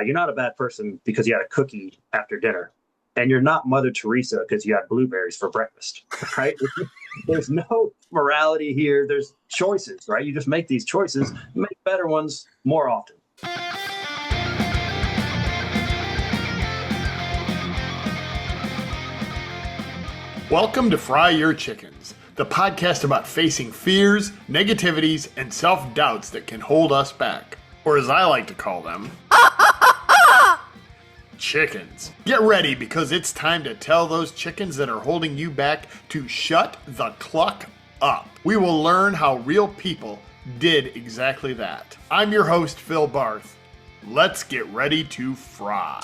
You're not a bad person because you had a cookie after dinner. And you're not Mother Teresa because you had blueberries for breakfast, right? There's no morality here. There's choices, right? You just make these choices, make better ones more often. Welcome to Fry Your Chickens, the podcast about facing fears, negativities, and self-doubts that can hold us back. Or as I like to call them, chickens. Get ready because it's time to tell those chickens that are holding you back to shut the cluck up. We will learn how real people did exactly that. I'm your host, Phil Barth. Let's get ready to fry.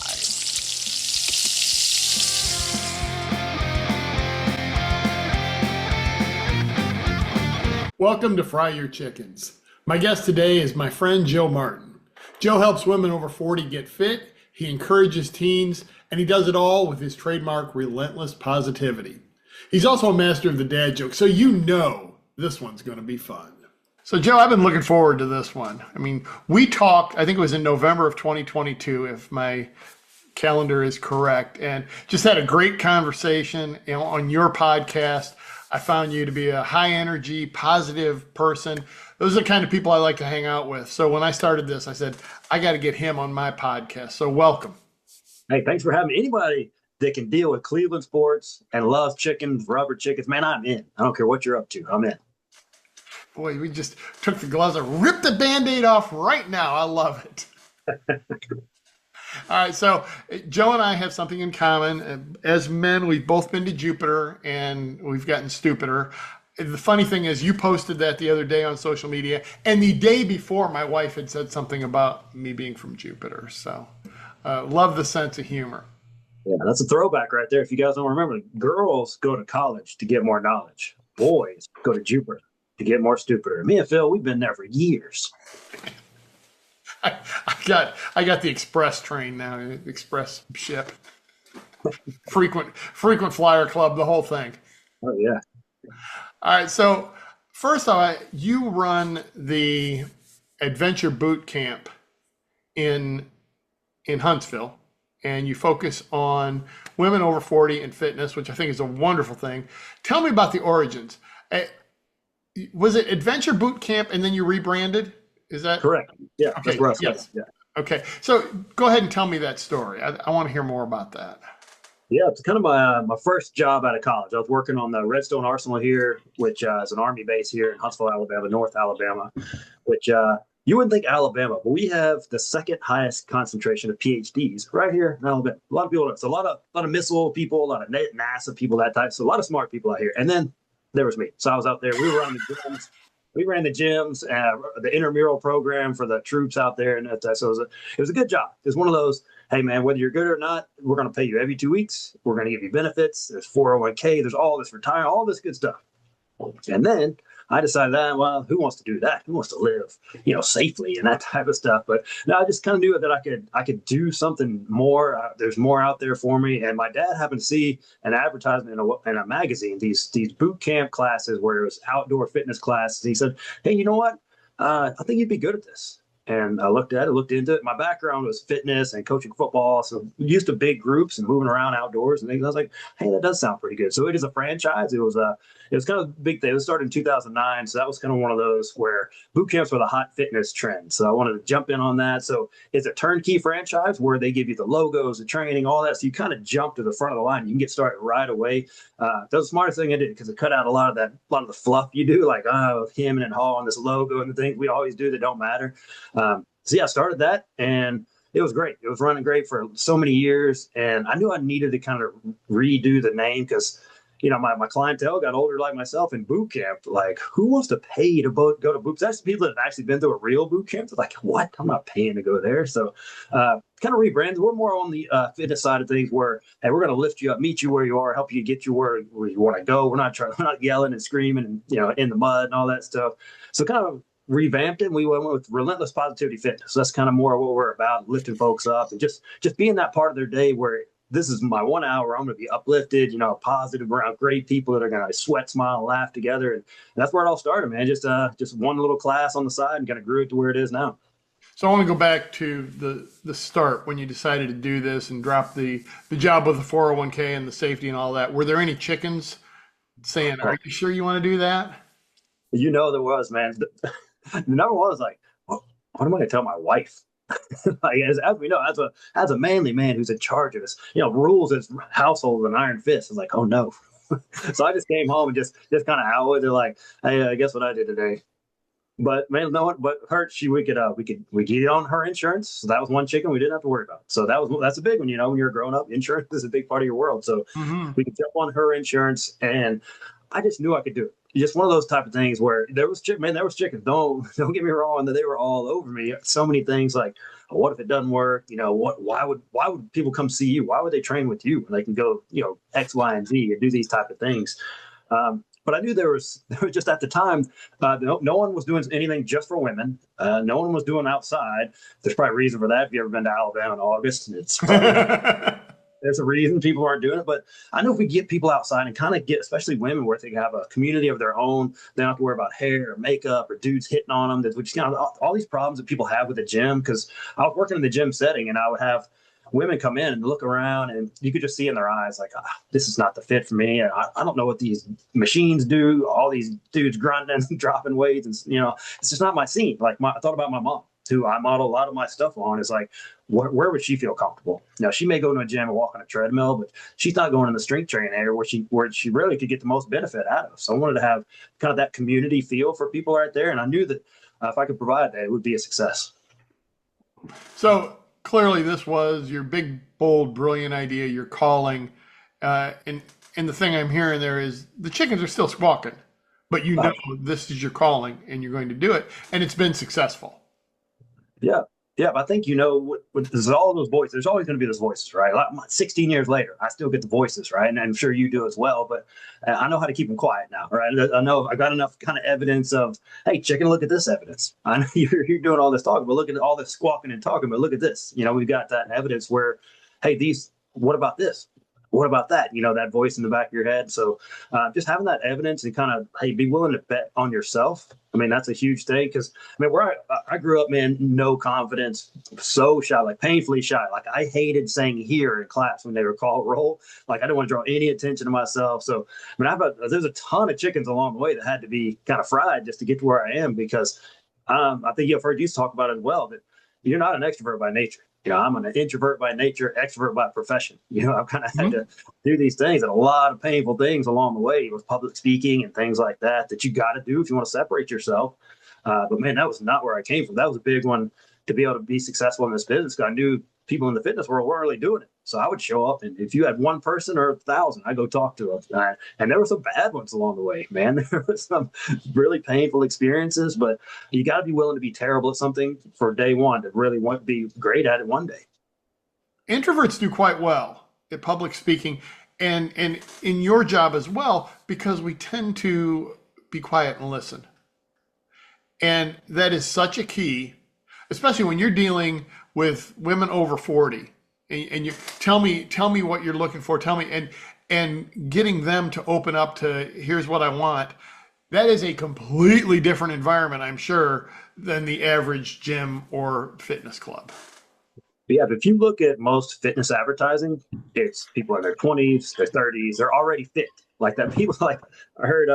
Welcome to Fry Your Chickens. My guest today is my friend Joe Martin. Joe helps women over 40 get fit. He encourages teens, and he does it all with his trademark relentless positivity. He's also a master of the dad joke, so you know this one's going to be fun. So Joe, I've been looking forward to this one. I mean, we talked, I think it was in November of 2022, if my calendar is correct, and just had a great conversation on your podcast. I found you to be a high energy, positive person. Those are the kind of people I like to hang out with. So when I started this, I said, I got to get him on my podcast. So welcome. Hey, thanks for having me. Anybody that can deal with Cleveland sports and loves chickens, rubber chickens, man, I'm in. I don't care what you're up to. I'm in. Boy, we just took the gloves and ripped the Band-Aid off right now. I love it. All right, so Joe and I have something in common. As men, we've both been to Jupiter, and we've gotten stupider. The funny thing is, you posted that the other day on social media, and the day before, my wife had said something about me being from Jupiter. So, love the sense of humor. Yeah, that's a throwback right there. If you guys don't remember, girls go to college to get more knowledge. Boys go to Jupiter to get more stupider. Me and Phil, we've been there for years. I got the express train now, express ship, frequent flyer club, the whole thing. Oh yeah. All right. So first off, you run the adventure boot camp in Huntsville, and you focus on women over 40 and fitness, which I think is a wonderful thing. Tell me about the origins. Was it adventure boot camp and then you rebranded? Is that correct? Yeah. Okay. That's rough. Yes. Yeah. Okay. So go ahead and tell me that story. I want to hear more about that. Yeah, it's kind of my first job out of college. I was working on the Redstone Arsenal here, which is an Army base here in Huntsville, Alabama, North Alabama, which you wouldn't think Alabama, but we have the second highest concentration of PhDs right here in Alabama. A lot of people, it's a lot of missile people, a lot of NASA people, that type. So a lot of smart people out here. And then there was me. So I was out there. We were on the gyms. We ran the gyms, the intramural program for the troops out there. And so it was a good job. It was one of those, hey, man, whether you're good or not, we're going to pay you every 2 weeks. We're going to give you benefits. There's 401k. There's all this retirement, all this good stuff. And then I decided that, well, who wants to do that? Who wants to live, safely and that type of stuff? But no, I just kind of knew that I could do something more. There's more out there for me. And my dad happened to see an advertisement in a magazine, these boot camp classes where it was outdoor fitness classes. He said, hey, you know what? I think you'd be good at this. And I looked into it. My background was fitness and coaching football. So used to big groups and moving around outdoors and things. I was like, hey, that does sound pretty good. So it is a franchise. It was kind of a big thing. It was started in 2009. So that was kind of one of those where boot camps were the hot fitness trend. So I wanted to jump in on that. So it's a turnkey franchise where they give you the logos, the training, all that. So you kind of jump to the front of the line. You can get started right away. That was the smartest thing I did because it cut out a lot of the fluff you do, like him and Hall and this logo and the things we always do that don't matter. So yeah, I started that and it was great. It was running great for so many years. And I knew I needed to kind of redo the name because, my clientele got older like myself in boot camp. Like, who wants to pay to go to boot camp? That's people that have actually been to a real boot camp. They're like, what? I'm not paying to go there. So kind of rebranded. We're more on the fitness side of things where, hey, we're going to lift you up, meet you where you are, help you get you where you want to go. We're not yelling and screaming and, in the mud and all that stuff. So kind of revamped it. And we went with relentless positivity fitness. So that's kind of more what we're about, lifting folks up and just being that part of their day where this is my 1 hour. I'm going to be uplifted, positive around great people that are going to sweat, smile, and laugh together. And that's where it all started, man. Just one little class on the side and kind of grew it to where it is now. So I want to go back to the start when you decided to do this and drop the job with the 401k and the safety and all that. Were there any chickens saying, "Are you sure you want to do that?" There was, man. The number one was like, what am I going to tell my wife? Like, as we know, as a manly man who's in charge of this, rules his household with an iron fist. It's like, oh no. So I just came home and just kind of out with it, like, hey, guess what I did today? But man, no one but her. We get on her insurance. So that was one chicken we didn't have to worry about. So that's a big one. When you're growing up, insurance is a big part of your world. So Hmm. we could jump on her insurance, and I just knew I could do it. Just one of those type of things where there was chickens. Don't get me wrong, that they were all over me. So many things like, oh, what if it doesn't work? Why would people come see you? Why would they train with you? They can go, X, Y, and Z and do these type of things. But I knew there was just at the time, no one was doing anything just for women. No one was doing outside. There's probably a reason for that. If you've ever been to Alabama in August, it's probably there's a reason people aren't doing it. But I know if we get people outside and kind of get, especially women, where they have a community of their own, they don't have to worry about hair or makeup or dudes hitting on them. That which all these problems that people have with the gym. Because I was working in the gym setting, and I would have women come in and look around, and you could just see in their eyes like, this is not the fit for me. I don't know what these machines do. All these dudes grinding and dropping weights, and it's just not my scene. Like I thought about my mom, who I model a lot of my stuff on. Is like, where would she feel comfortable? Now she may go to a gym and walk on a treadmill, but she's not going in the strength training area where she really could get the most benefit out of. So I wanted to have kind of that community feel for people right there, and I knew that if I could provide that, it would be a success. So clearly, this was your big, bold, brilliant idea. Your calling, and the thing I'm hearing there is the chickens are still squawking, but this is your calling, and you're going to do it, and it's been successful. Yeah. Yeah, but I think there's all those voices. There's always going to be those voices, right? Like 16 years later, I still get the voices, right? And I'm sure you do as well. But I know how to keep them quiet now, right? I know I got enough kind of evidence of, hey, chicken, look at this evidence. I know you're doing all this talking, but look at all this squawking and talking. But look at this. We've got that evidence where, hey, what about this? What about that? That voice in the back of your head. So just having that evidence and kind of, hey, be willing to bet on yourself. I mean, that's a huge thing because, where I grew up, man, no confidence, so shy, like painfully shy. Like I hated saying here in class when they were called roll. Like I didn't want to draw any attention to myself. So, there's a ton of chickens along the way that had to be kind of fried just to get to where I am because I think you've heard you talk about it as well, that you're not an extrovert by nature. I'm an introvert by nature, extrovert by profession. I've kind of had to do these things and a lot of painful things along the way with public speaking and things like that you got to do if you want to separate yourself. But man, that was not where I came from. That was a big one to be able to be successful in this business. I knew people in the fitness world weren't really doing it. So I would show up, and if you had one person or 1,000, I'd go talk to them. And there were some bad ones along the way, man. There were some really painful experiences, but you got to be willing to be terrible at something for day one to really want to be great at it one day. Introverts do quite well at public speaking, and in your job as well, because we tend to be quiet and listen. And that is such a key, especially when you're dealing with women over 40 and you tell me what you're looking for, tell me, and getting them to open up to here's what I want. That is a completely different environment, I'm sure, than the average gym or fitness club. But yeah, if you look at most fitness advertising, it's people in their 20s, their 30s, they're already fit. Like that. People like, I heard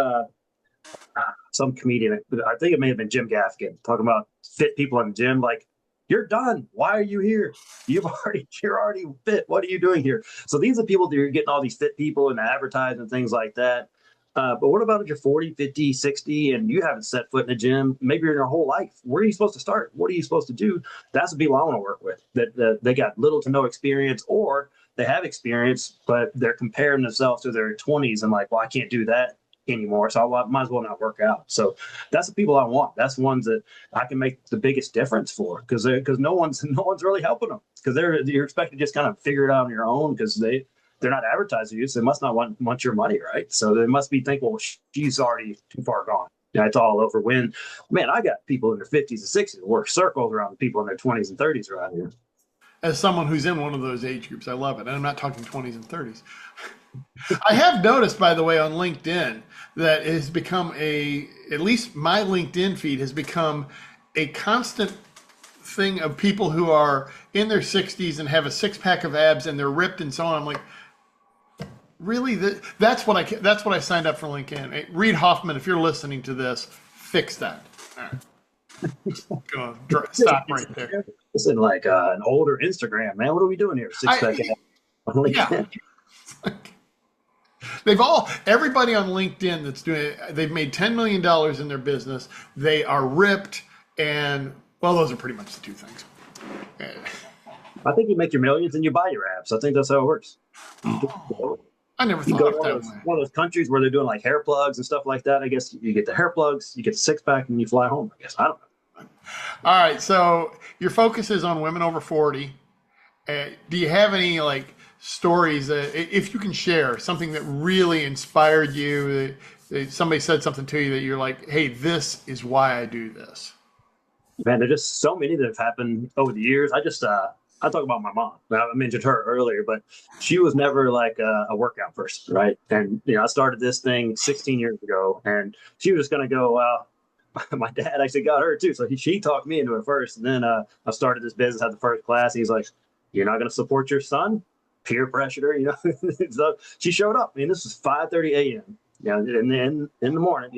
some comedian, I think it may have been Jim Gaffigan, talking about fit people in the gym. Like, you're done. Why are you here? You're already fit. What are you doing here? So these are people that are getting all these fit people and advertising and things like that. But what about if you're 40, 50, 60, and you haven't set foot in a gym, maybe in your whole life? Where are you supposed to start? What are you supposed to do? That's the people I want to work with, that they got little to no experience, or they have experience, but they're comparing themselves to their 20s and like, well, I can't do that anymore, so I might as well not work out. So that's the people I want. That's ones that I can make the biggest difference for, because no one's really helping them, because you're expected to just kind of figure it out on your own, because they're not advertising you, so they must not want your money, right? So they must be thinking, well, she's already too far gone. Yeah, it's all over. When, man, I got people in their 50s and 60s that work circles around the people in their 20s and 30s around here. As someone who's in one of those age groups, I love it. And I'm not talking 20s and 30s. I have noticed, by the way, on LinkedIn that it has become at least my LinkedIn feed has become a constant thing of people who are in their 60s and have a six pack of abs and they're ripped and so on. I'm like, really? That's what I signed up for LinkedIn. Hey, Reed Hoffman, if you're listening to this, fix that. All right. Stop right there. This is like an older Instagram, man. What are we doing here? Six pack on LinkedIn. Yeah. Everybody on LinkedIn that's doing it, they've made $10 million in their business. They are ripped, and well, those are pretty much the two things. I think you make your millions and you buy your abs. I think that's how it works. I never You thought go of to that way. one of those countries where they're doing like hair plugs and stuff like that. I guess you get the hair plugs, you get the six pack, and you fly home. I guess I don't know. All right, so your focus is on women over 40. Do you have any like stories, if you can share something that really inspired you, that somebody said something to you that you're like, hey, this is why I do this? Man, there's just so many that have happened over the years. I talk about my mom. I mentioned her earlier, but she was never like a workout person, right? And I started this thing 16 years ago, and she was just gonna go. My dad actually got her too, so she talked me into it first, and then I started this business, had the first class. He's like, "You're not gonna support your son?" Peer pressure, So she showed up. I mean, this was 5:30 a.m. In the morning,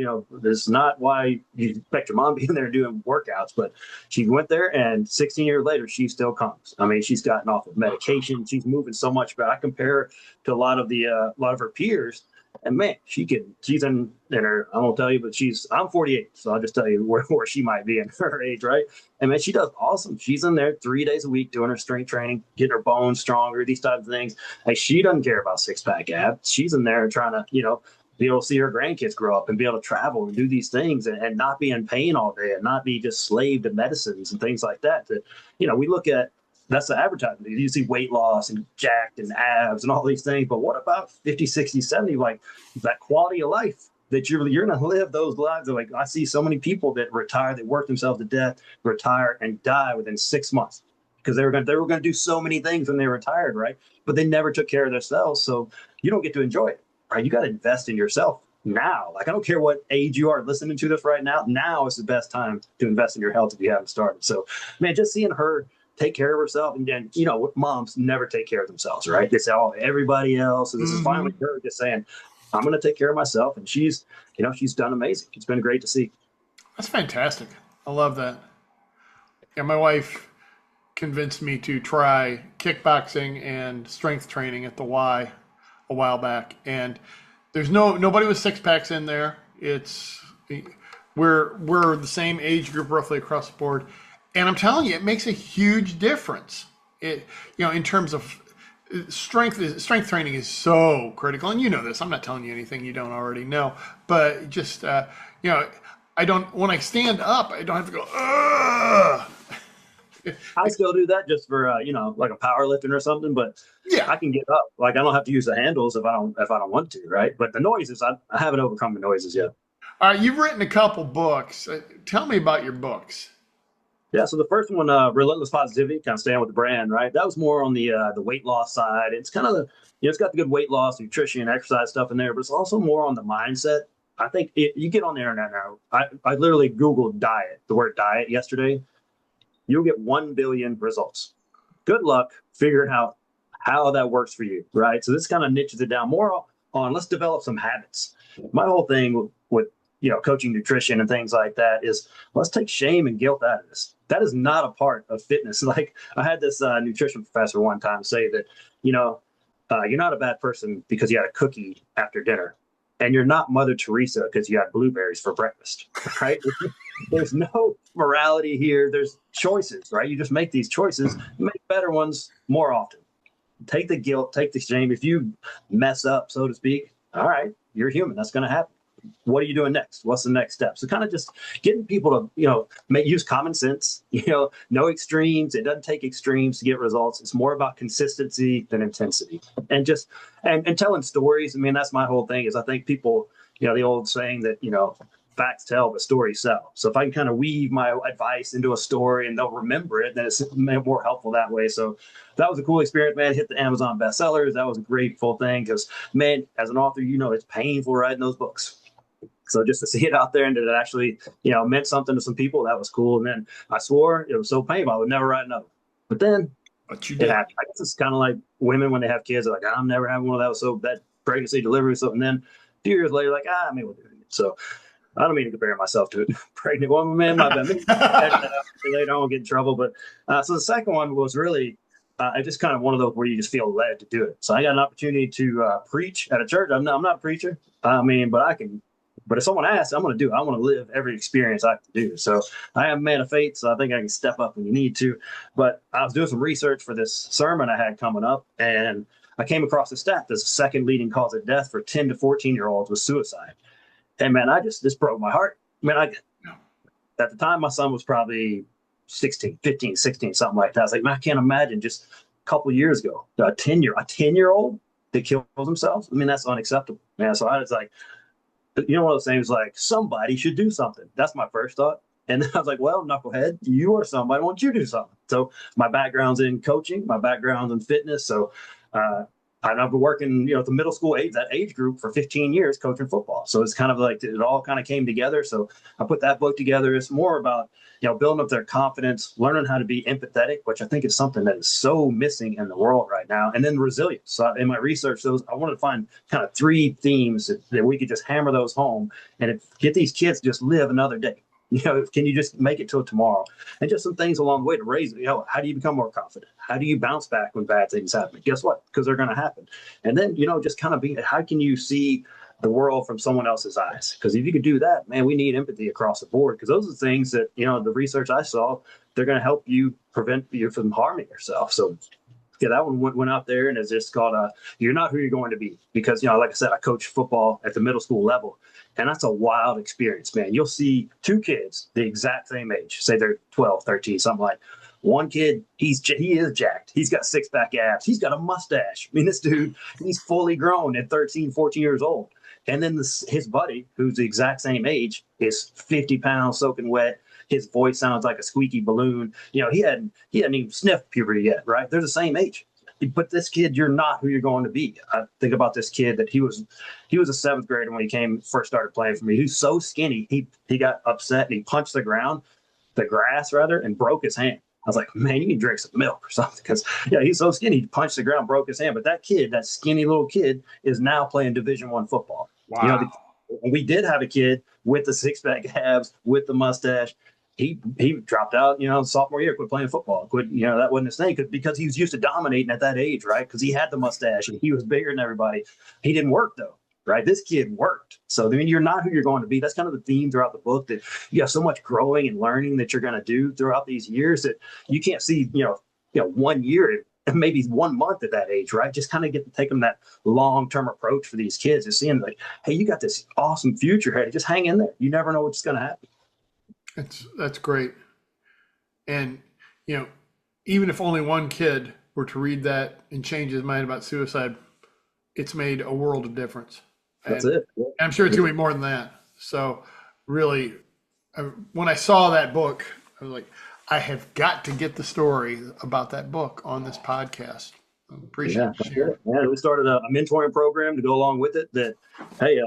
this is not why you expect your mom being there doing workouts, but she went there, and 16 years later, she still comes. I mean, she's gotten off of medication. She's moving so much, but I compare her to a lot of her peers, and man, she's in her, I won't tell you, but I'm 48, so I'll just tell you where she might be in her age, right? And man, she does awesome. She's in there 3 days a week doing her strength training, getting her bones stronger, these types of things. Like, she doesn't care about six pack abs. She's in there trying to, be able to see her grandkids grow up and be able to travel and do these things and not be in pain all day and not be just slave to medicines and things like that. We look at, that's the advertisement. You see weight loss and jacked and abs and all these things. But what about 50, 60, 70, like that quality of life that you're going to live those lives? Like, I see so many people that retire, they work themselves to death, retire and die within 6 months because they were going to do so many things when they retired, right? But they never took care of themselves. So you don't get to enjoy it. Right, you got to invest in yourself now. Like, I don't care what age you are listening to this right now. Now is the best time to invest in your health if you haven't started. So, man, just seeing her take care of herself, and then moms never take care of themselves, right? They say, "Oh, everybody else." And this is finally her just saying, "I'm going to take care of myself," and she's done amazing. It's been great to see. That's fantastic. I love that. Yeah, my wife convinced me to try kickboxing and strength training at the Y a while back, and there's nobody with six packs in there. We're the same age group roughly across the board, and I'm telling you, it makes a huge difference. In terms of strength training is so critical, and you know this. I'm not telling you anything you don't already know, but just I don't, when I stand up, I don't have to go, ugh. I still do that just for like a powerlifting or something, but Yeah. I can get up. Like, I don't have to use the handles if I don't want to, right? But the noises, I haven't overcome the noises yet. All right, you've written a couple books. Tell me about your books. Yeah, so the first one, Relentless Positivity, kind of staying with the brand, right? That was more on the weight loss side. It's kind of it's got the good weight loss, nutrition, exercise stuff in there, but it's also more on the mindset. I think you get on the internet now. I literally Googled the word diet yesterday. You'll get 1 billion results. Good luck figuring out how that works for you, right? So this kind of niches it down more on let's develop some habits. My whole thing with coaching nutrition and things like that is let's take shame and guilt out of this. That is not a part of fitness. Like, I had this nutrition professor one time say that you're not a bad person because you had a cookie after dinner, and you're not Mother Teresa because you had blueberries for breakfast, right? There's no morality here. There's choices, right? You just make these choices, make better ones more often. Take the guilt, take the shame. If you mess up, so to speak, all right, you're human. That's going to happen. What are you doing next? What's the next step? So kind of just getting people to, use common sense, no extremes. It doesn't take extremes to get results. It's more about consistency than intensity, and just, and telling stories. I mean, that's my whole thing is I think people, the old saying that, facts tell, but stories sell. So if I can kind of weave my advice into a story and they'll remember it, then it's more helpful that way. So that was a cool experience, man. Hit the Amazon bestsellers. That was a grateful thing because, man, as an author, it's painful writing those books. So just to see it out there and that it actually, meant something to some people, that was cool. And then I swore it was so painful, I would never write another. But then But you it did. happened. I guess it's kind of like women when they have kids, they're like, I'm never having one of those. So that pregnancy, delivery, something. Then a few years later, like, maybe we'll do it. So I don't mean to compare myself to a pregnant woman, man. My bad. Maybe later on, get in trouble. But so the second one was really just kind of one of those where you just feel led to do it. So I got an opportunity to preach at a church. I'm not a preacher. I mean, but I can. But if someone asks, I'm going to do it. I want to live every experience I can do. So I am a man of faith, so I think I can step up when you need to. But I was doing some research for this sermon I had coming up, and I came across a stat: the second leading cause of death for 10 to 14-year-olds was suicide. And man, this broke my heart. Man, at the time, my son was probably 16, 15, 16, something like that. I was like, man, I can't imagine just a couple of years ago, a 10-year-old that kills themselves. I mean, that's unacceptable, man. So I was like, one of those things like somebody should do something. That's my first thought. And then I was like, well, knucklehead, you are somebody. Why don't you do something? So my background's in coaching, my background's in fitness. So I've been working, at the middle school age, that age group for 15 years coaching football. So it's kind of like it all kind of came together. So I put that book together. It's more about, building up their confidence, learning how to be empathetic, which I think is something that is so missing in the world right now. And then resilience. So in my research, I wanted to find kind of 3 themes that we could just hammer those home and get these kids to just live another day. Can you just make it till tomorrow? And just some things along the way to raise, how do you become more confident? How do you bounce back when bad things happen? Guess what? Because they're going to happen. And then, just kind of how can you see the world from someone else's eyes? Because if you could do that, man, we need empathy across the board. Because those are the things that, the research I saw, they're going to help you prevent you from harming yourself. So yeah, that one went out there, and it's just called You're Not Who You're Going to Be. Because, like I said, I coach football at the middle school level. And that's a wild experience, man. You'll see 2 kids the exact same age, say they're 12, 13, something like. One kid, he is jacked. He's got 6-pack abs. He's got a mustache. I mean, this dude, he's fully grown at 13, 14 years old. And then his buddy, who's the exact same age, is 50 pounds soaking wet. His voice sounds like a squeaky balloon. He hadn't even sniffed puberty yet, right? They're the same age. But this kid, you're not who you're going to be. I think about this kid that he was a 7th grader when he first started playing for me. He was so skinny, he got upset and he punched the grass rather, and broke his hand. I was like, man, you can drink some milk or something, because he's so skinny. He punched the ground, broke his hand. But that skinny little kid, is now playing Division I football. Wow. We did have a kid with the 6-pack abs, with the mustache. He dropped out, sophomore year, quit playing football. That wasn't his thing because he was used to dominating at that age, right? Because he had the mustache and he was bigger than everybody. He didn't work though, right? This kid worked. So I mean, you're not who you're going to be. That's kind of the theme throughout the book, that you have so much growing and learning that you're going to do throughout these years that you can't see, 1 year, maybe 1 month at that age, right? Just kind of get to take them that long-term approach for these kids, just seeing like, hey, you got this awesome future ahead. Just hang in there. You never know what's going to happen. That's great. And, even if only one kid were to read that and change his mind about suicide, it's made a world of difference. That's it. Yeah. I'm sure it's going to be more than that. So really, when I saw that book, I was like, I have got to get the story about that book on this podcast. I appreciate it. Yeah, we started a mentoring program to go along with it that, hey,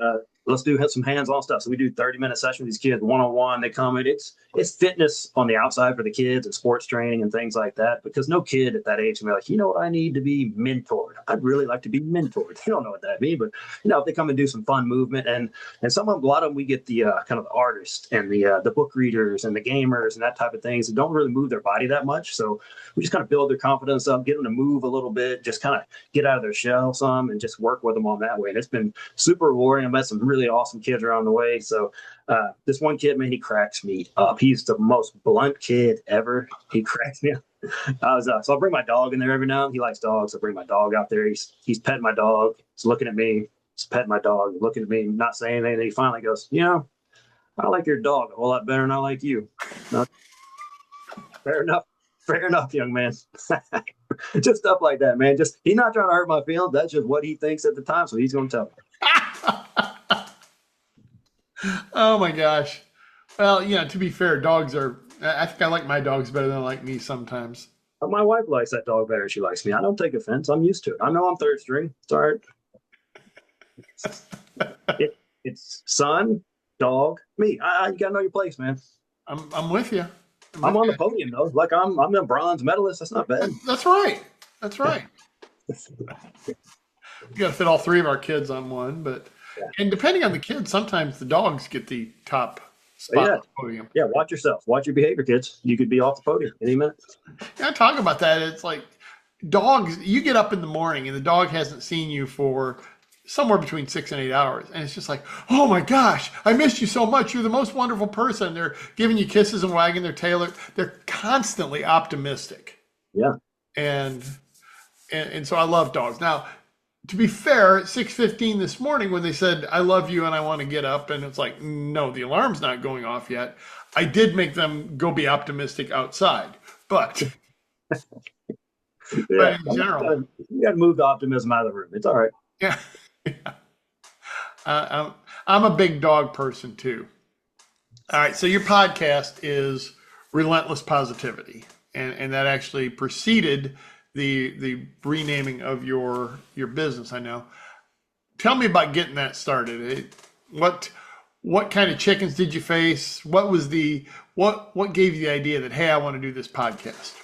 let's have some hands-on stuff. So we do 30-minute sessions with these kids, one-on-one. They come in. It's fitness on the outside for the kids and sports training and things like that, because no kid at that age can be like, what I need to be mentored. I'd really like to be mentored. They don't know what that means, but if they come and do some fun movement, and a lot of them, we get the kind of the artists and the book readers and the gamers and that type of things that don't really move their body that much. So we just kind of build their confidence up, get them to move a little bit, just kind of get out of their shell some, and just work with them on that way. And it's been super rewarding. I met some really awesome kids around the way. So this one kid, man, he cracks me up. He's the most blunt kid ever. He cracks me up. So I'll bring my dog in there every now and then. He likes dogs. I bring my dog out there. He's petting my dog. He's looking at me. He's petting my dog, looking at me, not saying anything. He finally goes, I like your dog a whole lot better than I like you. No, fair enough, young man. Just stuff like that, man. He's not trying to hurt my feelings. That's just what he thinks at the time. So he's going to tell me. Oh my gosh. Well, to be fair, I think I like my dogs better than I like me sometimes. My wife likes that dog better than she likes me. I don't take offense. I'm used to it. I know I'm third string. It's all right. It's son, dog, me. You gotta know your place, man. I'm with you. I'm I'm with on the you. podium though. Like I'm a bronze medalist. That's not bad. That's right. That's right. We got to fit all three of our kids on one, but Yeah. and depending on the kids, sometimes the dogs get the top But spot yeah. on the podium. Yeah. Watch yourself. Watch your behavior, kids. You could be off the podium any minute. Yeah, talk about that. It's like dogs. You get up in the morning and the dog hasn't seen you for somewhere between 6 and 8 hours, and it's just like, oh my gosh, I missed you so much. You're the most wonderful person. They're giving you kisses and wagging their tail. They're constantly optimistic, Yeah. and and so I love dogs. Now, to be fair, at 6:15 this morning when they said I love you and I want to get up, and it's like, no, the alarm's not going off yet. I did make them go be optimistic outside, but Yeah. in general, You got to move the optimism out of the room. It's all right. yeah, I'm a big dog person too. All right, so your podcast is Relentless Positivity, and that actually preceded the renaming of your business. I know. Tell me about getting that started. What kind of chickens did you face? What was what gave you the idea that, hey, I want to do this podcast?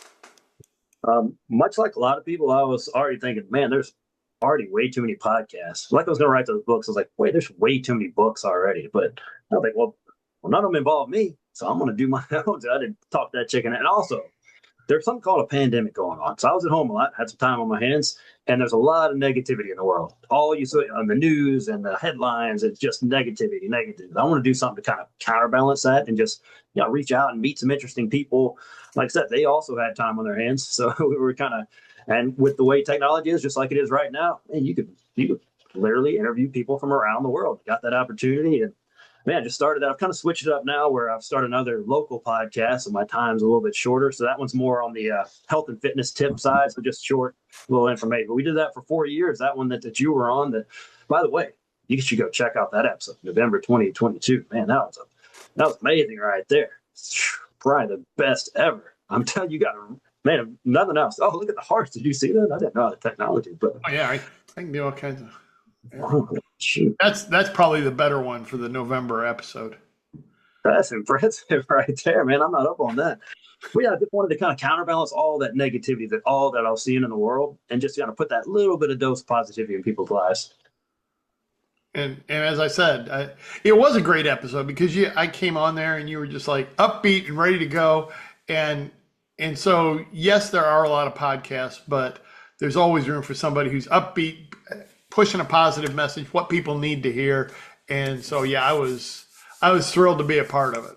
Much like a lot of people, I was already thinking, man, there's already way too many podcasts. Like I was going to write those books. I was like, wait, there's way too many books already. But I was like, well, none of them involve me, so I'm going to do my own. So I didn't talk that chicken. And also, there's something called a pandemic going on. So I was at home a lot, had some time on my hands, and there's a lot of negativity in the world. All you see on the news and the headlines, it's just negativity, negative. I want to do something to kind of counterbalance that and just reach out and meet some interesting people. Like I said, they also had time on their hands, so we were kind of, and with the way technology is, just like it is right now, man, you could literally interview people from around the world. Got that opportunity, and man, I just started that. I've kind of switched it up now where I've started another local podcast, and my time's a little bit shorter. So that one's more on the health and fitness tip side, so just short little information. But we did that for 4 years. That one that you were on. That, by the way, you should go check out that episode, November 2022. Man, that was amazing right there. Probably the best ever. I'm telling you, man, nothing else. Oh, look at the hearts. Did you see that? I didn't know the technology, but Oh yeah, I can do all kinds of. oh, shoot. That's probably the better one for the November episode. That's impressive right there, man. I'm not up on that. But yeah, I just wanted to kind of counterbalance all that negativity, all that I was seeing in the world, and just kind of put that little bit of dose of positivity in people's lives. And as I said, it was a great episode because I came on there and you were just like upbeat and ready to go, and so yes, there are a lot of podcasts, but there's always room for somebody who's upbeat, pushing a positive message, what people need to hear, and so yeah, I was thrilled to be a part of it.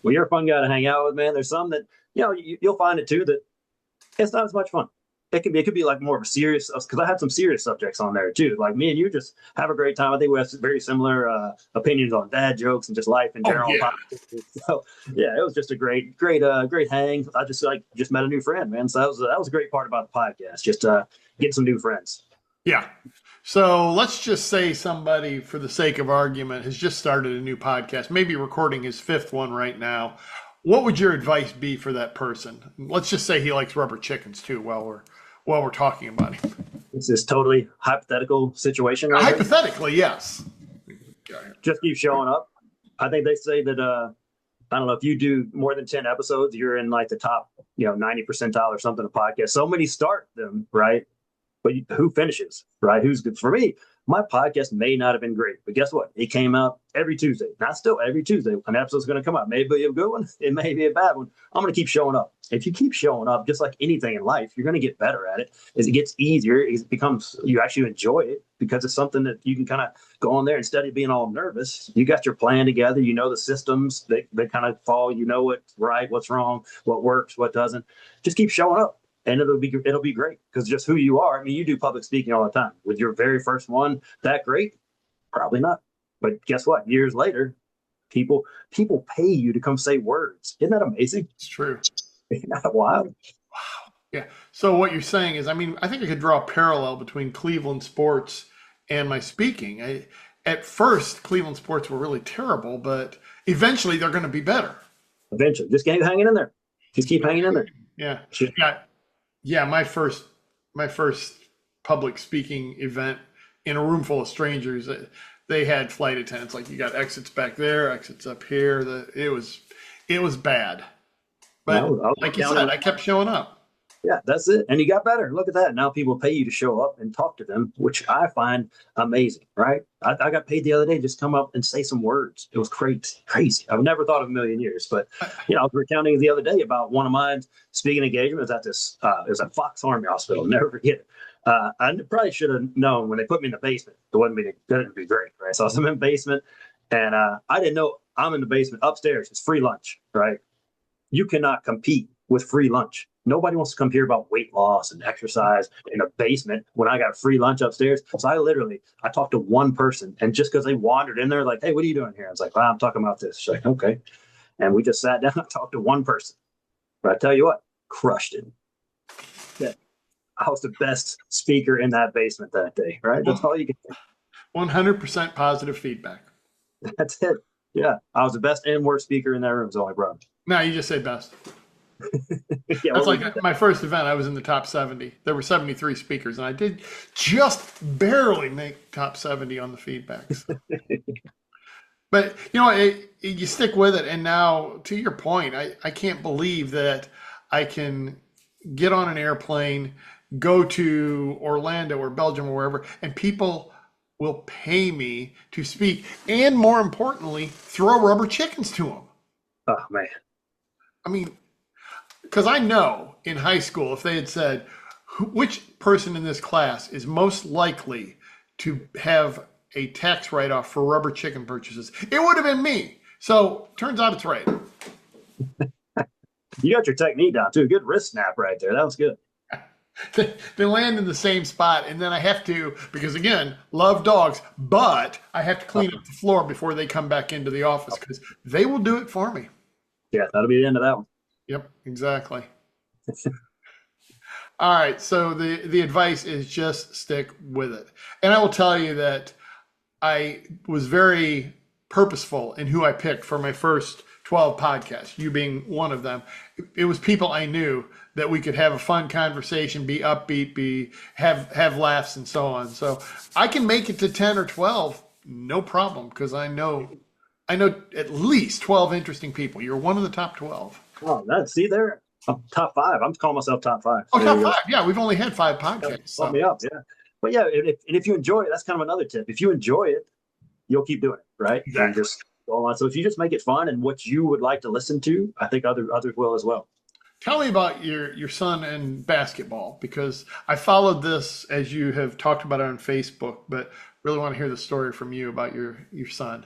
Well, you're a fun guy to hang out with, man. There's some that you'll find it too that it's not as much fun. It could be like more of a serious, because I had some serious subjects on there too. Like me and you just have a great time. I think we have very similar opinions on dad jokes and just life in general. Oh, yeah. So yeah, it was just a great hang. I just met a new friend, man. So that was a great part about the podcast. Just get some new friends. Yeah. So let's just say somebody, for the sake of argument, has just started a new podcast, maybe recording his fifth one right now. What would your advice be for that person? Let's just say he likes rubber chickens too while we're talking about him. This is totally hypothetical situation, right? Hypothetically, yes. Just keep showing up. I think they say that I don't know, if you do more than 10 episodes, you're in like the top 90 percentile or something of podcasts. So many start them, right? But who finishes, right? Who's good? For me, my podcast may not have been great, but guess what? It came out every Tuesday. Not still every Tuesday. An episode's going to come out. Maybe a good one. It may be a bad one. I'm going to keep showing up. If you keep showing up, just like anything in life, you're going to get better at it. As it gets easier, it becomes, you actually enjoy it because it's something that you can kind of go on there instead of being all nervous. You got your plan together. You know the systems that kind of fall. You know what's right, what's wrong, what works, what doesn't. Just keep showing up. And it'll be great because just who you are. I mean, you do public speaking all the time. With your very first one, that great? Probably not. But guess what? Years later, people pay you to come say words. Isn't that amazing? It's true. Isn't that wild? Wow. Yeah. So what you're saying is, I mean, I think I could draw a parallel between Cleveland sports and my speaking. At first, Cleveland sports were really terrible, but eventually they're going to be better. Eventually. Just keep hanging in there. Just keep hanging in there. Yeah. Yeah. Yeah, my first public speaking event in a room full of strangers, they had flight attendants. Like you got exits back there, exits up here. It was bad. But I was like you counting said, when I kept showing up. Yeah, that's it. And you got better. Look at that. Now people pay you to show up and talk to them, which I find amazing, right? I got paid the other day just come up and say some words. It was crazy, crazy. I've never thought of a million years. But, I was recounting the other day about one of my speaking engagements at this, it was at Fox Army Hospital. Never forget it. I probably should have known when they put me in the basement. It wasn't going to be great, right? So I was in the basement and I didn't know I'm in the basement upstairs. It's free lunch, right? You cannot compete with free lunch. Nobody wants to come hear about weight loss and exercise in a basement when I got free lunch upstairs. So I talked to one person, and just because they wandered in there, like, hey, what are you doing here? I was like, well, I'm talking about this. She's like, okay. And we just sat down and talked to one person. But I tell you what, crushed it. Yeah. I was the best speaker in that basement that day, right? That's all you can think. 100% positive feedback. That's it. Yeah. I was the best and worst speaker in that room, is all I brought. No, you just say best. Yeah, That's like my first event. I was in the top 70. There were 73 speakers, and I did just barely make top 70 on the feedbacks. But you stick with it. And now, to your point, I can't believe that I can get on an airplane, go to Orlando or Belgium or wherever, and people will pay me to speak, and more importantly, throw rubber chickens to them. Oh man. I mean, because I know in high school, if they had said, which person in this class is most likely to have a tax write-off for rubber chicken purchases, it would have been me. So turns out it's right. You got your technique down too. Good wrist snap right there. That was good. They land in the same spot, and then I have to, because again, love dogs, but I have to clean up the floor before they come back into the office because they will do it for me. Yeah, that'll be the end of that one. Yep, exactly. All right, so the advice is just stick with it. And I will tell you that I was very purposeful in who I picked for my first 12 podcasts, you being one of them. It was people I knew that we could have a fun conversation, be upbeat, have laughs and so on. So I can make it to 10 or 12, no problem, because I know at least 12 interesting people. You're one of the top 12. Oh, see there. I'm top 5. I'm calling myself top 5. Oh, top 5. Yeah, we've only had 5 podcasts. So. Bump me up, yeah. But yeah, if you enjoy it, that's kind of another tip. If you enjoy it, you'll keep doing it, right? Exactly. And just go on. So if you just make it fun and what you would like to listen to, I think others will as well. Tell me about your son and basketball, because I followed this as you have talked about it on Facebook, but really want to hear the story from you about your son.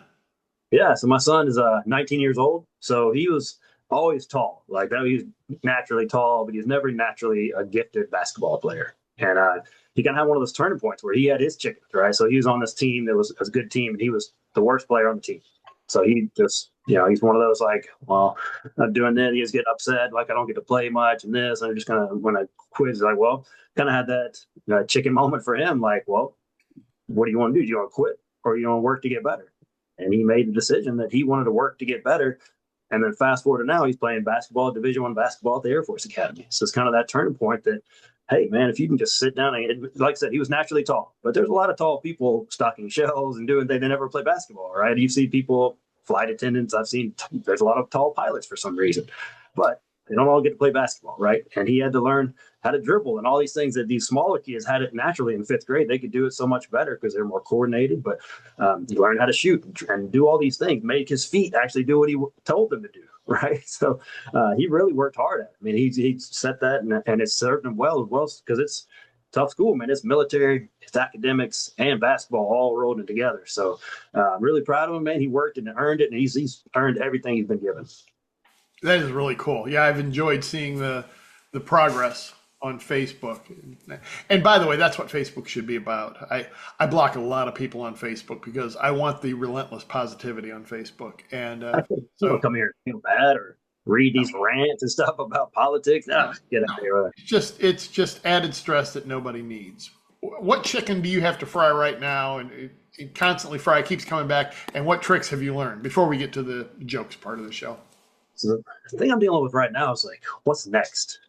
Yeah, so my son is 19 years old. So he was always tall. Like that, he was naturally tall, but he was never naturally a gifted basketball player. And he kind of had one of those turning points where he had his chickens, right? So he was on this team that was a good team, and he was the worst player on the team. So he just, he's one of those like, well, I'm doing this. He just get upset, like I don't get to play much and this. And I just kind of, when I quit, like, well, kind of had that chicken moment for him. Like, well, what do you want to do? Do you want to quit or do you want to work to get better? And he made the decision that he wanted to work to get better. And then fast forward to now, he's playing basketball, Division I basketball at the Air Force Academy. So it's kind of that turning point that, hey, man, if you can just sit down and, like I said, he was naturally tall, but there's a lot of tall people stocking shelves and doing things. They never play basketball, right? You see people, flight attendants, I've seen there's a lot of tall pilots for some reason, but they don't all get to play basketball, right? And he had to learn how to dribble and all these things that these smaller kids had it naturally in 5th grade. They could do it so much better because they're more coordinated, but he learned how to shoot and do all these things, make his feet actually do what he told them to do, right? So he really worked hard at it. I mean, he set that and it's served him well because it's tough school, man. It's military, it's academics, and basketball all rolled in together. So I'm really proud of him, man. He worked and earned it, and he's earned everything he's been given. That is really cool. Yeah, I've enjoyed seeing the progress on Facebook. And by the way, that's what Facebook should be about. I block a lot of people on Facebook because I want the relentless positivity on Facebook. And so come here and feel bad or read these rants and stuff about politics. No, get out of here. It's just added stress that nobody needs. What chicken do you have to fry right now? And it constantly fry, keeps coming back. And what tricks have you learned before we get to the jokes part of the show? So the thing I'm dealing with right now is like, what's next?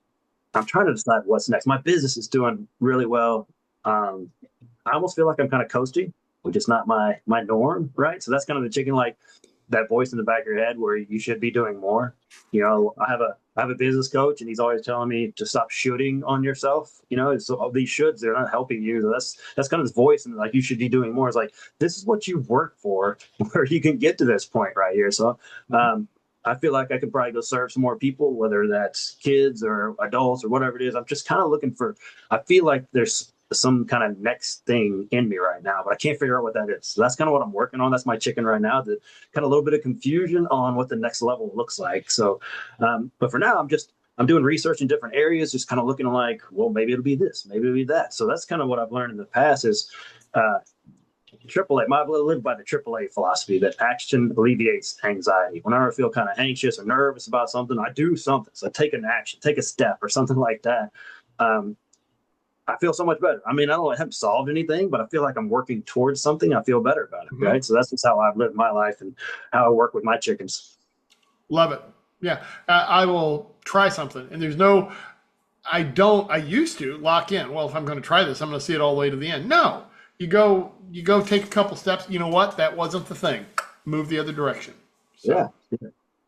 I'm trying to decide what's next. My business is doing really well. I almost feel like I'm kind of coasting. which is not my norm, right? So that's kind of the chicken, like that voice in the back of your head where you should be doing more. I have a business coach, and he's always telling me to stop shooting on yourself. So all these shoulds, they're not helping you. So that's kind of his voice, and like you should be doing more. It's like this is what you've worked for, where you can get to this point right here. So I feel like I could probably go serve some more people, whether that's kids or adults or whatever it is. I'm just kind of looking for. I feel like there's some kind of next thing in me right now, but I can't figure out what that is. So that's kind of what I'm working on. That's my chicken right now. The kind of a little bit of confusion on what the next level looks like. So, but for now, I'm doing research in different areas, just kind of looking like, well, maybe it'll be this, maybe it'll be that. So that's kind of what I've learned in the past is AAA. I live by the AAA philosophy that action alleviates anxiety. Whenever I feel kind of anxious or nervous about something, I do something. So I take an action, take a step or something like that. I feel so much better. I mean, I haven't solved anything, but I feel like I'm working towards something. I feel better about it, right? So that's just how I've lived my life and how I work with my chickens. Love it. Yeah, I will try something. And I used to lock in. Well, if I'm going to try this, I'm going to see it all the way to the end. No, you go take a couple steps. You know what? That wasn't the thing. Move the other direction. So.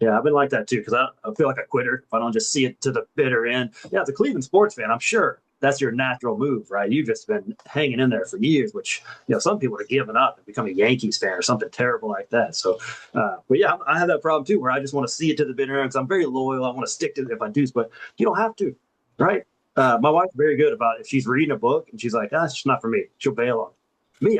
Yeah, I've been like that too, because I feel like a quitter if I don't just see it to the bitter end. Yeah, as a Cleveland sports fan, I'm sure that's your natural move, right? You've just been hanging in there for years, which, some people are giving up and become a Yankees fan or something terrible like that. So, but yeah, I have that problem too, where I just want to see it to the bitter end because I'm very loyal. I want to stick to it if I do, but you don't have to, right? My wife's very good about it. If she's reading a book and she's like, it's just not for me, she'll bail on it. Me,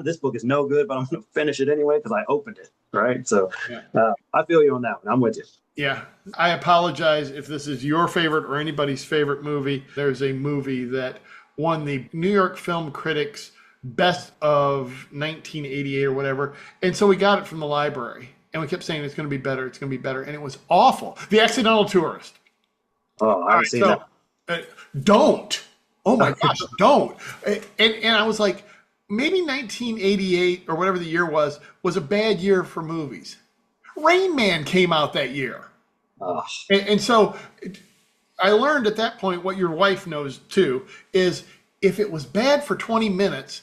this book is no good, but I'm going to finish it anyway because I opened it, right? So I feel you on that one. I'm with you. Yeah. I apologize if this is your favorite or anybody's favorite movie. There's a movie that won the New York Film Critics Best of 1988 or whatever. And so we got it from the library. And we kept saying it's going to be better, it's going to be better. And it was awful. The Accidental Tourist. Oh, I haven't seen that. Don't. Oh my gosh, don't. And I was like, maybe 1988 or whatever the year was a bad year for movies. Rain Man came out that year. Oh. And so I learned at that point what your wife knows too, is if it was bad for 20 minutes,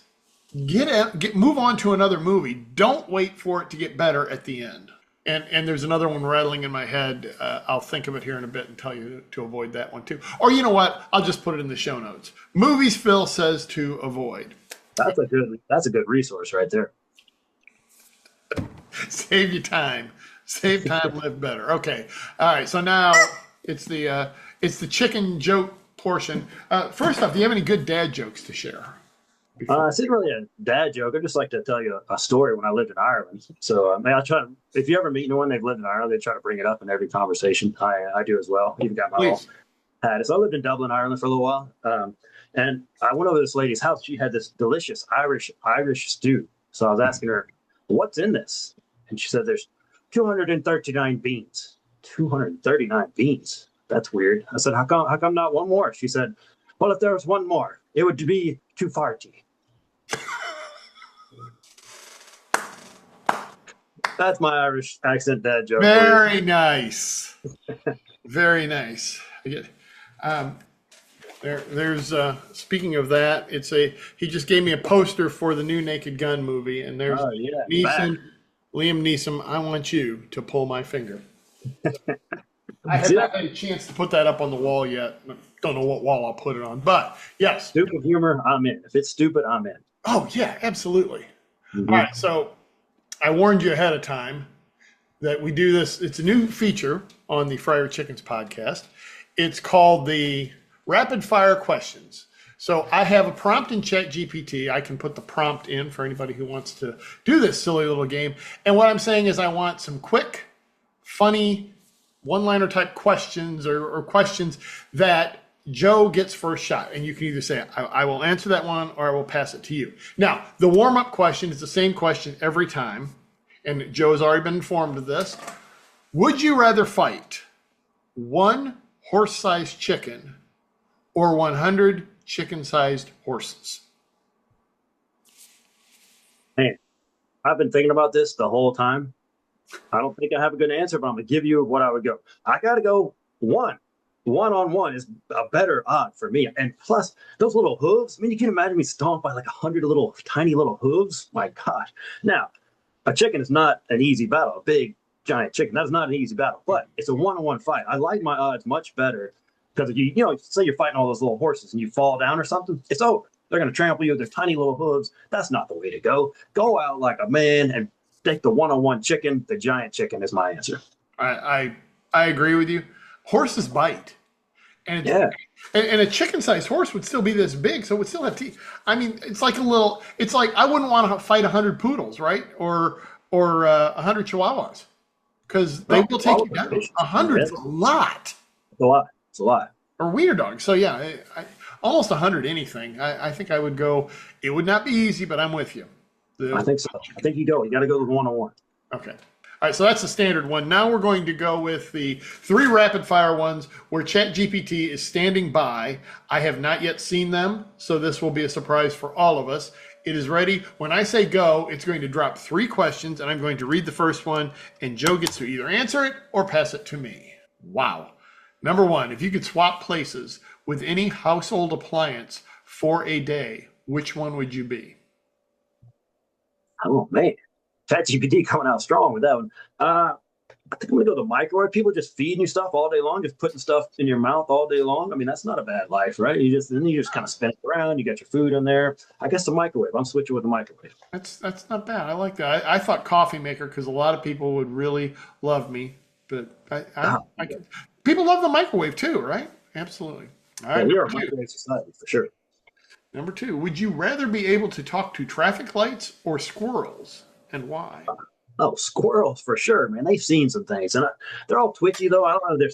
move on to another movie. Don't wait for it to get better at the end. And there's another one rattling in my head. I'll think of it here in a bit and tell you to avoid that one too. Or you know what? I'll just put it in the show notes. Movies Phil says to avoid. That's a good resource right there. Save you time. Save time, live better. Okay. All right. So now it's the chicken joke portion. First off, do you have any good dad jokes to share? It's not really a dad joke. I just like to tell you a story when I lived in Ireland. So I try to, if you ever meet anyone they've lived in Ireland, they try to bring it up in every conversation. I do as well. Even got my own hat. So I lived in Dublin, Ireland for a little while. And I went over to this lady's house. She had this delicious Irish stew. So I was asking her, what's in this? And she said, there's 239 beans. 239 beans. That's weird. I said, how come not one more? She said, well, if there was one more, it would be too farty. That's my Irish accent dad joke. Very nice. Very nice. I get There's speaking of that, he just gave me a poster for the new Naked Gun movie, and there's Liam Neeson. I want you to pull my finger. I have not had a chance to put that up on the wall yet. Don't know what wall I'll put it on, but yes. Stupid humor, I'm in. If it's stupid, I'm in. Oh yeah, absolutely. Mm-hmm. All right, so I warned you ahead of time that we do this. It's a new feature on the Fryer Chickens podcast. It's called the Rapid Fire Questions. So I have a prompt in ChatGPT. I can put the prompt in for anybody who wants to do this silly little game. And what I'm saying is I want some quick, funny, one-liner type questions or questions that Joe gets first shot. And you can either say, I will answer that one or I will pass it to you. Now, the warm-up question is the same question every time. And Joe's already been informed of this. Would you rather fight one horse-sized chicken or 100 chicken-sized horses? Man, I've been thinking about this the whole time. I don't think I have a good answer, but I'm going to give you what I would go. I got to go one. one-on-one is a better odd for me. And plus, those little hooves. I mean, you can imagine me stomped by like 100 little, tiny little hooves. My gosh. Now, a chicken is not an easy battle. A big, giant chicken. That's not an easy battle. But it's a one-on-one fight. I like my odds much better because if say you're fighting all those little horses and you fall down or something, it's over. They're going to trample you with their tiny little hooves. That's not the way to go. Go out like a man and take the one-on-one chicken. The giant chicken is my answer. I agree with you. Horses bite. And Yeah. And a chicken-sized horse would still be this big, so it would still have teeth. I mean, it's like I wouldn't want to fight 100 poodles, right? Or 100 chihuahuas, because they will take you down. 100 is a lot. It's a lot. It's a lot. Or wiener dogs. So yeah, almost 100 anything. I think I would go. It would not be easy, but I'm with you. I think so. I think you got to go with one-on-one. Okay. All right, so that's the standard one. Now we're going to go with the 3 rapid-fire ones where ChatGPT is standing by. I have not yet seen them, so this will be a surprise for all of us. It is ready. When I say go, it's going to drop 3 questions, and I'm going to read the first one, and Joe gets to either answer it or pass it to me. Wow. Number 1, if you could swap places with any household appliance for a day, which one would you be? Oh, man. ChatGPT coming out strong with that one. I think I'm going to go to the microwave. People just feeding you stuff all day long, just putting stuff in your mouth all day long. I mean, that's not a bad life, right? You just kind of spin it around. You got your food in there. I guess the microwave. I'm switching with the microwave. That's not bad. I like that. I thought coffee maker because a lot of people would really love me, but people love the microwave too, right? Absolutely. All right, we are a microwave society for sure. Number 2, would you rather be able to talk to traffic lights or squirrels, and why? Oh, squirrels for sure, man. They've seen some things, and they're all twitchy though. I don't know.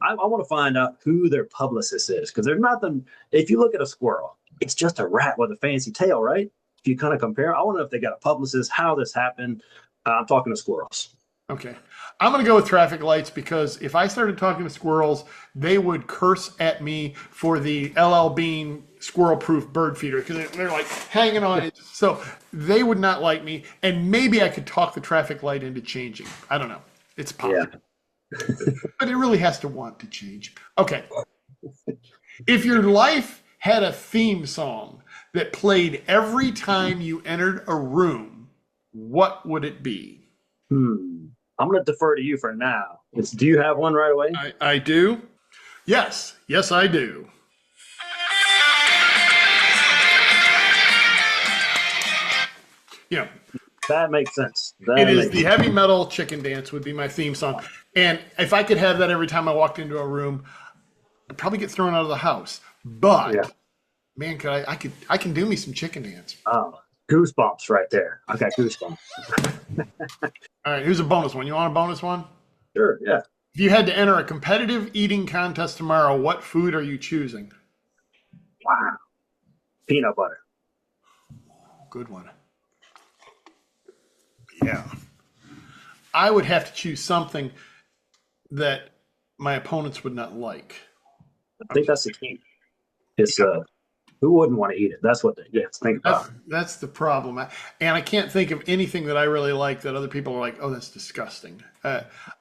I want to find out who their publicist is because there's nothing. If you look at a squirrel, it's just a rat with a fancy tail, right? If you kind of compare, I want to know if they got a publicist, how this happened. I'm talking to squirrels. Okay. I'm going to go with traffic lights because if I started talking to squirrels, they would curse at me for the LL Bean squirrel-proof bird feeder because they're like hanging on it. So they would not like me. And maybe I could talk the traffic light into changing. I don't know. It's possible. Yeah. But it really has to want to change. Okay. If your life had a theme song that played every time you entered a room, what would it be? I'm going to defer to you for now. Do you have one right away? I do. Yes, I do. That makes sense. It is the heavy metal chicken dance would be my theme song. And if I could have that every time I walked into a room, I'd probably get thrown out of the house. But man, I can do me some chicken dance. Oh, goosebumps right there. I got goosebumps. All right, here's a bonus one. You want a bonus one? Sure, yeah. If you had to enter a competitive eating contest tomorrow, what food are you choosing? Wow. Peanut butter. Good one. Yeah. I would have to choose something that my opponents would not like. I think that's the key. It's who wouldn't want to eat it? That's what they have to think about. That's the problem. And I can't think of anything that I really like that other people are like, oh, that's disgusting.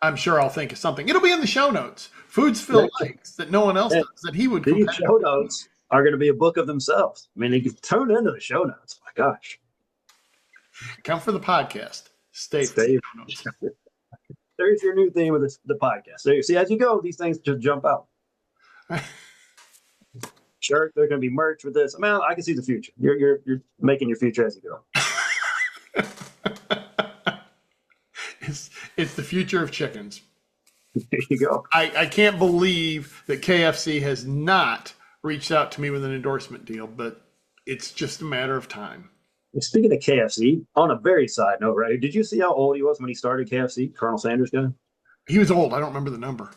I'm sure I'll think of something. It'll be in the show notes. Foods Phil likes that no one else does that he would. These show notes are going to be a book of themselves. I mean, you can tune into the show notes. My gosh. Come for the podcast. Stay. There's your new theme of the podcast. So you see, as you go, these things just jump out. Sure, there's going to be merch with this. Man, I can see the future. You're making your future as you go. It's the future of chickens. There you go. I can't believe that KFC has not reached out to me with an endorsement deal, but it's just a matter of time. Speaking of KFC, on a very side note, right? Did you see how old he was when he started KFC? Colonel Sanders guy? He was old. I don't remember the number.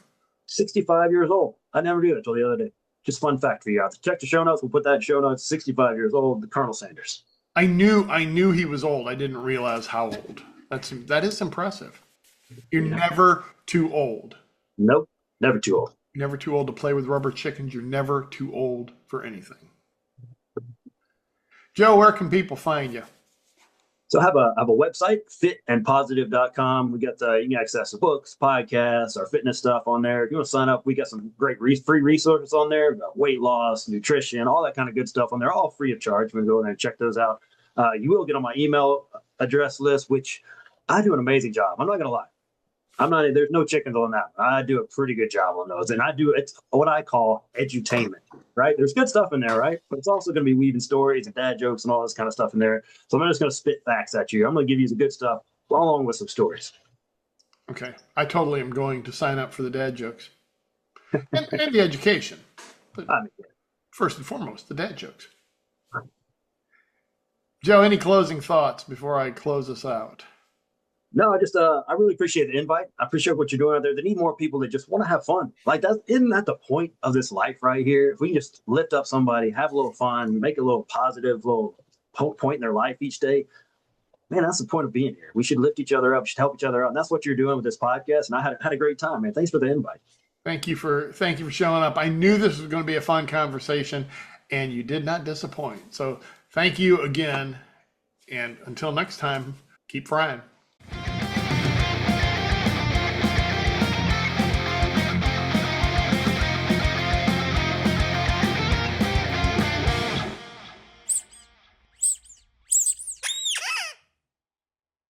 65 years old. I never knew that until the other day. Just fun fact for you out. Check the show notes. We'll put that in show notes. 65 years old, the Colonel Sanders. I knew he was old. I didn't realize how old. That is impressive. You're never too old. Nope. Never too old. Never too old to play with rubber chickens. You're never too old for anything. Joe, where can people find you? So I have a website, fitandpositive.com. We got you can access the books, podcasts, our fitness stuff on there. If you want to sign up, we got some great free resources on there about weight loss, nutrition, all that kind of good stuff on there, all free of charge. We can go in and check those out. You will get on my email address list, which I do an amazing job. I'm not going to lie. I'm not. There's no chickens on that. I do a pretty good job on those, and I do it's what I call edutainment. Right? There's good stuff in there, right? But it's also going to be weaving stories and dad jokes and all this kind of stuff in there. So I'm not just going to spit facts at you. I'm going to give you the good stuff along with some stories. Okay, I totally am going to sign up for the dad jokes and the education. But first and foremost, the dad jokes. Joe, any closing thoughts before I close us out? No, I really appreciate the invite. I appreciate what you're doing out there. They need more people that just want to have fun. Like isn't that the point of this life right here? If we can just lift up somebody, have a little fun, make a little positive little point in their life each day, man, that's the point of being here. We should lift each other up, should help each other out. And that's what you're doing with this podcast. And I had a great time, man. Thanks for the invite. Thank you for showing up. I knew this was going to be a fun conversation, and you did not disappoint. So thank you again. And until next time, keep frying.